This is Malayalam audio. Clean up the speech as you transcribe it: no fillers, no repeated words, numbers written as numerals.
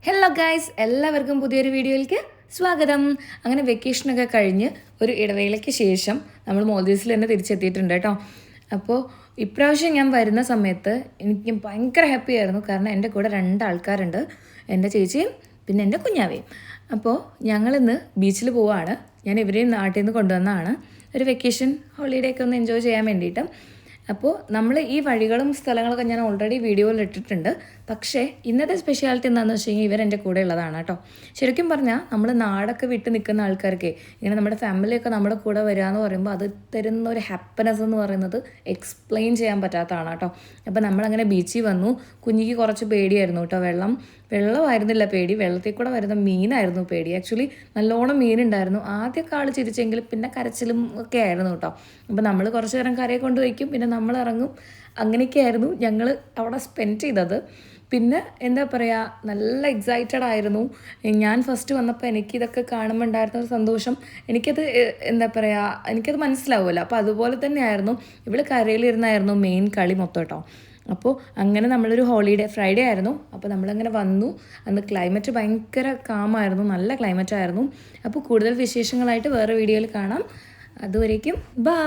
ഹലോ ഗൈസ്, എല്ലാവർക്കും പുതിയൊരു വീഡിയോയിലേക്ക് സ്വാഗതം. അങ്ങനെ വെക്കേഷനൊക്കെ കഴിഞ്ഞ് ഒരു ഇടവേളയ്ക്ക് ശേഷം നമ്മൾ മോൾദീവ്സിൽ തന്നെ തിരിച്ചെത്തിയിട്ടുണ്ട് കേട്ടോ. അപ്പോൾ ഇപ്രാവശ്യം ഞാൻ വരുന്ന സമയത്ത് എനിക്ക് ഭയങ്കര ഹാപ്പി ആയിരുന്നു. കാരണം എൻ്റെ കൂടെ 2 ആൾക്കാരുണ്ട്, എൻ്റെ ചേച്ചിയും പിന്നെ എൻ്റെ കുഞ്ഞാവയും. അപ്പോൾ ഞങ്ങളിന്ന് ബീച്ചിൽ പോവുകയാണ്. ഞാൻ ഇവരെയും നാട്ടിൽ നിന്ന് കൊണ്ടുവന്നതാണ് ഒരു വെക്കേഷൻ ഹോളിഡേ ഒക്കെ ഒന്ന് എൻജോയ് ചെയ്യാൻ വേണ്ടിയിട്ട്. അപ്പോൾ നമ്മൾ ഈ വഴികളും സ്ഥലങ്ങളൊക്കെ ഞാൻ ഓൾറെഡി വീഡിയോയിൽ ഇട്ടിട്ടുണ്ട്. പക്ഷേ ഇന്നത്തെ സ്പെഷ്യാലിറ്റി എന്താണെന്ന് വെച്ച് കഴിഞ്ഞാൽ ഇവരെൻ്റെ കൂടെ ഉള്ളതാണ് കേട്ടോ. ശരിക്കും പറഞ്ഞാൽ നമ്മൾ നാടൊക്കെ വിട്ട് നിൽക്കുന്ന ആൾക്കാർക്ക് ഇങ്ങനെ നമ്മുടെ ഫാമിലിയൊക്കെ നമ്മുടെ കൂടെ വരിക എന്ന് പറയുമ്പോൾ അത് തരുന്ന ഒരു ഹാപ്പിനെസ് എന്ന് പറയുന്നത് എക്സ്പ്ലെയിൻ ചെയ്യാൻ പറ്റാത്തതാണ് കേട്ടോ. അപ്പോൾ നമ്മളങ്ങനെ ബീച്ചിൽ വന്നു. കുഞ്ഞിക്ക് കുറച്ച് പേടിയായിരുന്നു കേട്ടോ. വെള്ളമായിരുന്നില്ല പേടി, വെള്ളത്തിൽ കൂടെ വരുന്ന മീനായിരുന്നു പേടി. ആക്ച്വലി നല്ലോണം മീനുണ്ടായിരുന്നു. ആദ്യമൊക്കെ ആൾ ചിരിച്ചെങ്കിലും പിന്നെ കരച്ചിലും ഒക്കെ ആയിരുന്നു കേട്ടോ. അപ്പോൾ നമ്മൾ കുറച്ച് നേരം കരയെ കൊണ്ട് വയ്ക്കും, പിന്നെ നമ്മൾ ഇറങ്ങും. അങ്ങനെയൊക്കെയായിരുന്നു ഞങ്ങൾ അവിടെ സ്പെൻഡ് ചെയ്തത്. പിന്നെ എന്താ പറയുക, നല്ല എക്സൈറ്റഡ് ആയിരുന്നു ഞാൻ. ഫസ്റ്റ് വന്നപ്പോൾ എനിക്കിതൊക്കെ കാണുമ്പോൾ ഉണ്ടായിരുന്ന ഒരു സന്തോഷം, എനിക്കത് എന്താ പറയുക, എനിക്കത് മനസ്സിലാവുമല്ലോ. അപ്പോൾ അതുപോലെ തന്നെയായിരുന്നു ഇവൾ കരയിലിരുന്നായിരുന്നു മെയിൻ കളി മൊത്തം കേട്ടോ. അപ്പോൾ അങ്ങനെ നമ്മളൊരു ഹോളിഡേ ഫ്രൈഡേ ആയിരുന്നു. അപ്പോൾ നമ്മളങ്ങനെ വന്നു. അന്ന് ക്ലൈമറ്റ് ഭയങ്കര കാമായിരുന്നു, നല്ല ക്ലൈമറ്റ് ആയിരുന്നു. അപ്പോൾ കൂടുതൽ വിശേഷങ്ങളായിട്ട് വേറെ വീഡിയോയിൽ കാണാം. അതുവരേക്കും ബൈ.